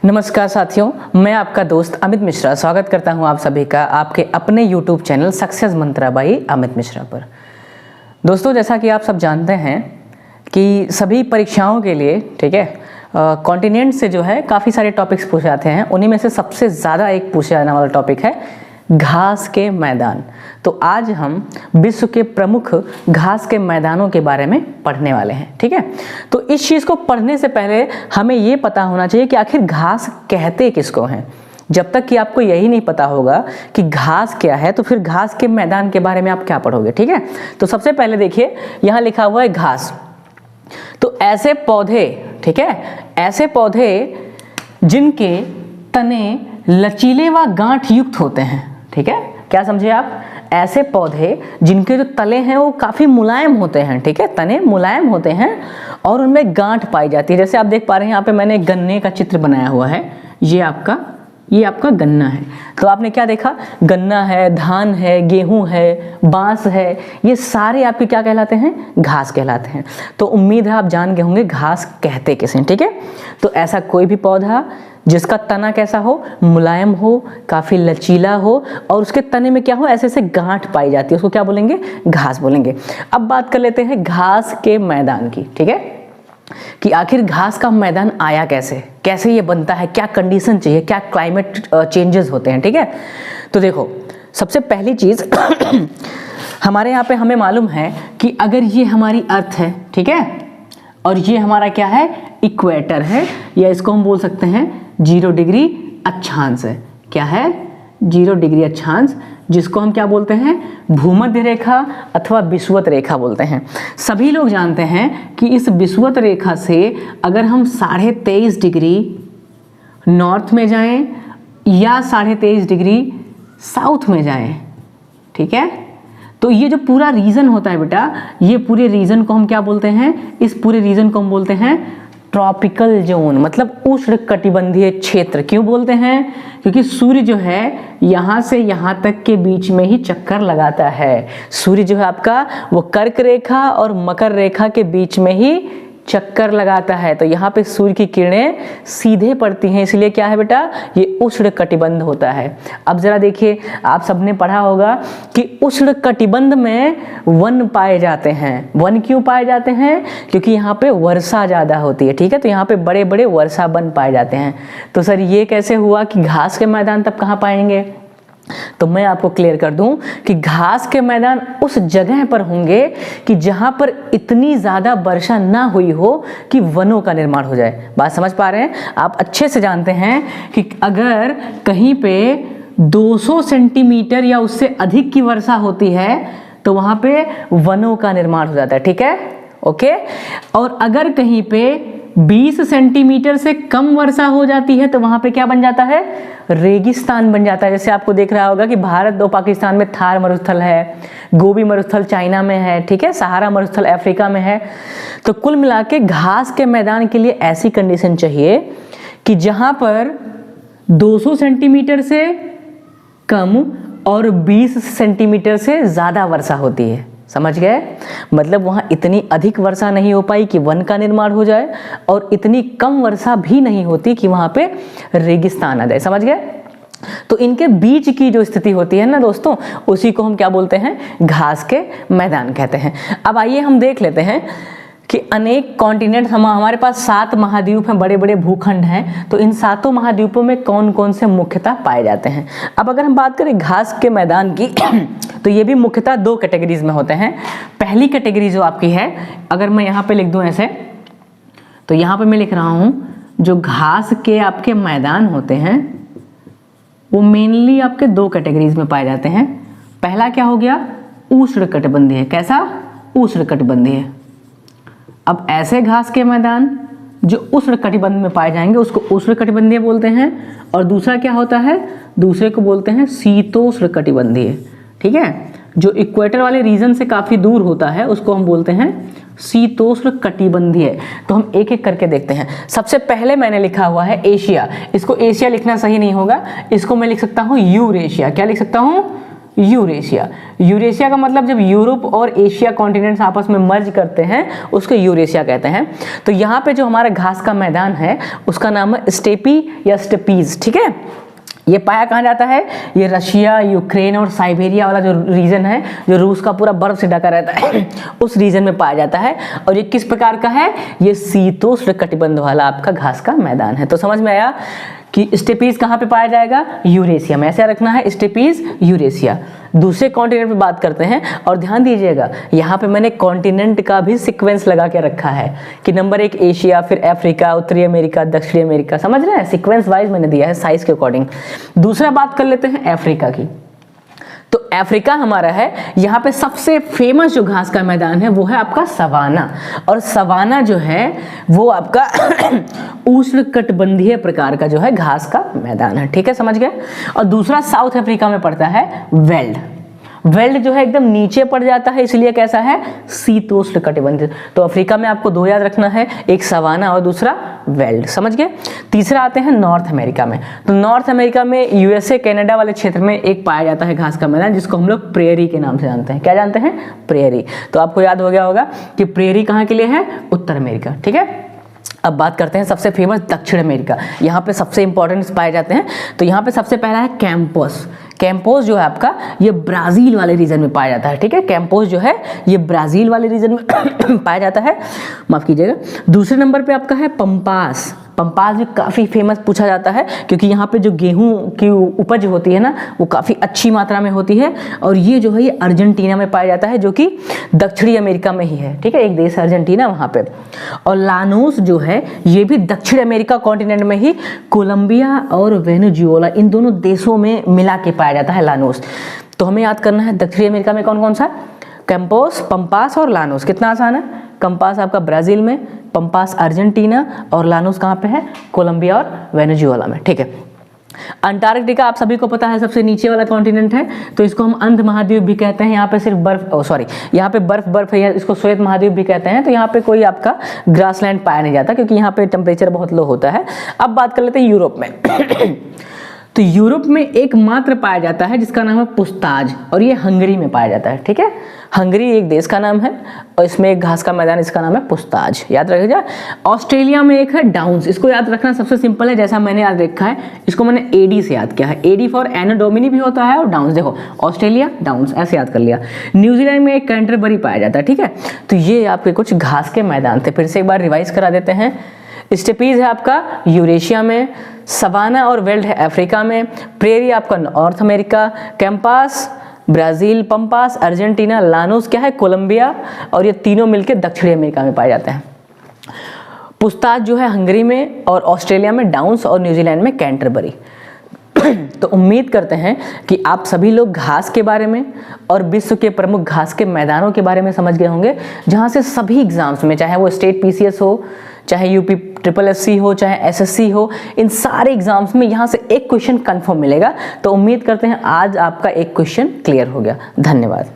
नमस्कार साथियों, मैं आपका दोस्त अमित मिश्रा स्वागत करता हूं आप सभी का आपके अपने YouTube channel success Mantra by Amit Mishra पर। दोस्तों, जैसा कि आप सब जानते हैं कि सभी परीक्षाओं के लिए ठीक है कॉन्टिनेंट से जो है काफ़ी सारे टॉपिक्स पूछे जाते हैं। उन्हीं में से सबसे ज़्यादा एक पूछे जाने वाला टॉपिक है घास के मैदान। तो आज हम विश्व के प्रमुख घास के मैदानों के बारे में पढ़ने वाले हैं। ठीक है, तो इस चीज़ को पढ़ने से पहले हमें ये पता होना चाहिए कि आखिर घास कहते किसको हैं। जब तक कि आपको यही नहीं पता होगा कि घास क्या है तो फिर घास के मैदान के बारे में आप क्या पढ़ोगे। ठीक है, तो सबसे पहले देखिए यहाँ लिखा हुआ है घास। तो ऐसे पौधे, ठीक है, ऐसे पौधे जिनके तने लचीले व गांठ युक्त होते हैं। ठीक है, क्या समझे आप? ऐसे पौधे जिनके जो तले हैं वो काफ़ी मुलायम होते हैं। ठीक है, तने मुलायम होते हैं और उनमें गांठ पाई जाती है। जैसे आप देख पा रहे हैं यहाँ पे मैंने गन्ने का चित्र बनाया हुआ है। ये आपका गन्ना है। तो आपने क्या देखा? गन्ना है, धान है, गेहूं है, बांस है, ये सारे आपके क्या कहलाते हैं? घास कहलाते हैं। तो उम्मीद है आप जान गए होंगे घास कहते किसे। ठीक है, तो ऐसा कोई भी पौधा जिसका तना कैसा हो? मुलायम हो, काफ़ी लचीला हो और उसके तने में क्या हो? ऐसे ऐसे गांठ पाई जाती है, उसको क्या बोलेंगे? घास बोलेंगे। अब बात कर लेते हैं घास के मैदान की। ठीक है, कि आखिर घास का मैदान आया कैसे ये बनता है, क्या कंडीशन चाहिए, क्या क्लाइमेट चेंजेस होते हैं। ठीक है, तो देखो सबसे पहली चीज़ हमारे यहाँ पे हमें मालूम है कि अगर ये हमारी अर्थ है, ठीक है, और ये हमारा क्या है? इक्वेटर है, या इसको हम बोल सकते हैं 0 डिग्री अक्षांश है। क्या है? 0 डिग्री अक्षांश, जिसको हम क्या बोलते हैं? भूमध्य रेखा अथवा विषुवत रेखा बोलते हैं। सभी लोग जानते हैं कि इस विषुवत रेखा से अगर हम 23.5 डिग्री नॉर्थ में जाएं या 23.5 डिग्री साउथ में जाएं, ठीक है, तो ये जो पूरा रीजन होता है बेटा, ये पूरे रीजन को हम क्या बोलते हैं? इस पूरे रीजन को हम बोलते हैं ट्रॉपिकल जोन, मतलब उष्णकटिबंधीय क्षेत्र। क्यों बोलते हैं? क्योंकि सूर्य जो है यहाँ से यहाँ तक के बीच में ही चक्कर लगाता है। सूर्य जो है आपका वो कर्क रेखा और मकर रेखा के बीच में ही चक्कर लगाता है। तो यहाँ पे सूर्य की किरणें सीधे पड़ती हैं, इसलिए क्या है बेटा? ये उष्ण कटिबंध होता है। अब जरा देखिए, आप सबने पढ़ा होगा कि उष्ण कटिबंध में वन पाए जाते हैं। वन क्यों पाए जाते हैं? क्योंकि यहाँ पे वर्षा ज़्यादा होती है। ठीक है, तो यहाँ पे बड़े बड़े वर्षा वन पाए जाते हैं। तो सर ये कैसे हुआ कि घास के मैदान तब कहाँ पाएंगे? तो मैं आपको क्लियर कर दूं कि घास के मैदान उस जगह पर होंगे कि जहां पर इतनी ज़्यादा वर्षा ना हुई हो कि वनों का निर्माण हो जाए। बात समझ पा रहे हैं? आप अच्छे से जानते हैं कि अगर कहीं पे 200 सेंटीमीटर या उससे अधिक की वर्षा होती है तो वहां पे वनों का निर्माण हो जाता है। ठीक है, ओके। और अगर कहीं पे 20 सेंटीमीटर से कम वर्षा हो जाती है तो वहां पे क्या बन जाता है? रेगिस्तान बन जाता है। जैसे आपको देख रहा होगा कि भारत और पाकिस्तान में थार मरुस्थल है, गोबी मरुस्थल चाइना में है, ठीक है, सहारा मरुस्थल अफ्रीका में है। तो कुल मिला के घास के मैदान के लिए ऐसी कंडीशन चाहिए कि जहां पर 200 सेंटीमीटर से कम और 20 सेंटीमीटर से ज़्यादा वर्षा होती है। समझ गए? मतलब वहाँ इतनी अधिक वर्षा नहीं हो पाई कि वन का निर्माण हो जाए और इतनी कम वर्षा भी नहीं होती कि वहाँ पे रेगिस्तान आ जाए। समझ गए? तो इनके बीच की जो स्थिति होती है ना दोस्तों, उसी को हम क्या बोलते हैं? घास के मैदान कहते हैं। अब आइए हम देख लेते हैं कि अनेक कॉन्टिनेंट हमारे पास 7 महाद्वीप हैं, बड़े बड़े भूखंड हैं। तो इन 7 महाद्वीपों में कौन कौन से मुख्यतः पाए जाते हैं? अब अगर हम बात करें घास के मैदान की तो ये भी मुख्यतः 2 कैटेगरीज में होते हैं। पहली कैटेगरी जो आपकी है, अगर मैं यहाँ पे लिख दूँ ऐसे, तो यहाँ पे मैं लिख रहा हूँ जो घास के आपके मैदान होते हैं वो मेनली आपके 2 कैटेगरीज में पाए जाते हैं। पहला क्या हो गया? उष्णकटिबंधीय। कैसा? उष्णकटिबंधीय। अब ऐसे घास के मैदान जो उष्णकटिबंध में पाए जाएंगे उसको उष्णकटिबंधीय बोलते हैं। और दूसरा क्या होता है? दूसरे को बोलते हैं शीतोष्णकटिबंधीय। ठीक है, जो इक्वेटर वाले रीजन से काफ़ी दूर होता है उसको हम बोलते हैं शीतोष्णकटिबंधीय। तो हम एक एक करके देखते हैं। सबसे पहले मैंने लिखा हुआ है एशिया। इसको एशिया लिखना सही नहीं होगा, इसको मैं लिख सकता हूँ यूरेशिया। क्या लिख सकता हूँ? यूरेशिया। यूरेशिया का मतलब जब यूरोप और एशिया कॉन्टिनेंट्स आपस में मर्ज करते हैं उसको यूरेशिया कहते हैं। तो यहाँ पे जो हमारा घास का मैदान है उसका नाम है स्टेपी या स्टेपीज, ठीक है। ये पाया कहाँ जाता है? ये रशिया, यूक्रेन और साइबेरिया वाला जो रीजन है, जो रूस का पूरा बर्फ से ढका रहता है उस रीजन में पाया जाता है। और ये किस प्रकार का है? ये शीतोष्ण कटिबंध वाला आपका घास का मैदान है। तो समझ में आया कि स्टेपीज कहाँ पे पाया जाएगा? यूरेशिया में। ऐसे रखना है, स्टेपीज यूरेशिया। दूसरे कॉन्टिनेंट पे बात करते हैं और ध्यान दीजिएगा यहाँ पे मैंने कॉन्टिनेंट का भी सीक्वेंस लगा के रखा है कि नंबर 1 एशिया, फिर अफ्रीका, उत्तरी अमेरिका, दक्षिणी अमेरिका, समझ रहे हैं? सीक्वेंस वाइज मैंने दिया है साइज के अकॉर्डिंग। दूसरा बात कर लेते हैं अफ्रीका की। तो अफ्रीका हमारा है, यहाँ पे सबसे फेमस जो घास का मैदान है वो है आपका सवाना। और सवाना जो है वो आपका उष्णकटिबंधीय प्रकार का जो है घास का मैदान है, ठीक है, समझ गए। और दूसरा साउथ अफ्रीका में पड़ता है वेल्ड। वेल्ड जो है एकदम नीचे पड़ जाता है, इसलिए कैसा है? शीतोष्ण कटिबंधीय। तो अफ्रीका में आपको 2 याद रखना है, एक सवाना और दूसरा वेल्ड, समझ गए। तीसरा आते हैं नॉर्थ अमेरिका में। तो नॉर्थ अमेरिका में यूएसए कनाडा वाले क्षेत्र में एक पाया जाता है घास का मैदान जिसको हम लोग प्रेयरी के नाम से जानते हैं। क्या जानते हैं? प्रेयरी। तो आपको याद हो गया होगा कि प्रेयरी कहाँ के लिए है? उत्तर अमेरिका, ठीक है। अब बात करते हैं सबसे फेमस दक्षिण अमेरिका। यहाँ पे सबसे इंपॉर्टेंट पाए जाते हैं। तो यहाँ पे सबसे पहला है कैंपोस। कैंपोस जो है आपका ये ब्राज़ील वाले रीजन में पाया जाता है, ठीक है। कैंपोस जो है ये ब्राज़ील वाले रीजन में पाया जाता है, माफ कीजिएगा। दूसरे नंबर पे आपका है पंपास। पंपास भी काफ़ी फेमस पूछा जाता है क्योंकि यहाँ पे जो गेहूं की उपज होती है ना वो काफ़ी अच्छी मात्रा में होती है। और ये जो है ये अर्जेंटीना में पाया जाता है जो कि दक्षिणी अमेरिका में ही है, ठीक है। एक देश है अर्जेंटीना, वहाँ पे। और लानोस जो है ये भी दक्षिण अमेरिका कॉन्टिनेंट में ही कोलंबिया और वेनेजुएला इन दोनों देशों में मिला के पाया जाता है लानोस। तो हमें याद करना है दक्षिणी अमेरिका में कौन कौन सा? कैंपोस, पंपास और लानोस। कितना आसान है? कंपास आपका ब्राज़ील में, पंपास अर्जेंटीना और लानोस कहाँ पे है? कोलंबिया और वेनेजुएला में, ठीक है। अंटार्कटिका आप सभी को पता है सबसे नीचे वाला कॉन्टिनेंट है, तो इसको हम अंध महाद्वीप भी कहते हैं। यहाँ पे सिर्फ यहाँ पे बर्फ है, इसको श्वेत महाद्वीप भी कहते हैं। तो यहाँ पे कोई आपका ग्रासलैंड पाया नहीं जाता क्योंकि यहाँ पे टेम्परेचर बहुत लो होता है। अब बात कर लेते हैं यूरोप में। तो यूरोप में एकमात्र पाया जाता है जिसका नाम है पुस्ताज, और ये हंगरी में पाया जाता है, ठीक है। हंगरी एक देश का नाम है और इसमें एक घास का मैदान, इसका नाम है पुस्ताज, याद रखिएगा। ऑस्ट्रेलिया में एक है डाउन्स। इसको याद रखना सबसे सिंपल है, जैसा मैंने याद रखा है, इसको मैंने एडी से याद किया है। एडी फॉर एनो डोमिनी भी होता है और डाउन्स, देखो ऑस्ट्रेलिया डाउन्स ऐसे याद कर लिया। न्यूजीलैंड में एक कैंटरबरी पाया जाता है, ठीक है। तो ये आपके कुछ घास के मैदान थे। फिर से एक बार रिवाइज करा देते हैं। स्टेपीज है आपका यूरेशिया में, सवाना और वेल्ड है अफ्रीका में, प्रेरी आपका north America, campos Brazil, pampas Argentina, Llanos क्या है? कोलंबिया, और ये तीनों मिलकर दक्षिणी अमेरिका में पाए जाते हैं। पुस्ताज जो है हंगरी में, और ऑस्ट्रेलिया में डाउन्स, और न्यूजीलैंड में कैंटरबरी। तो उम्मीद करते हैं कि आप सभी लोग घास के बारे में और विश्व के प्रमुख घास के मैदानों के बारे में समझ गए होंगे, जहां से सभी एग्जाम्स में, चाहे वो स्टेट पीसीएस हो, चाहे यूपी SSSC हो, चाहे एसएससी हो, इन सारे एग्जाम्स में यहाँ से एक क्वेश्चन कंफर्म मिलेगा। तो उम्मीद करते हैं आज आपका एक क्वेश्चन क्लियर हो गया। धन्यवाद।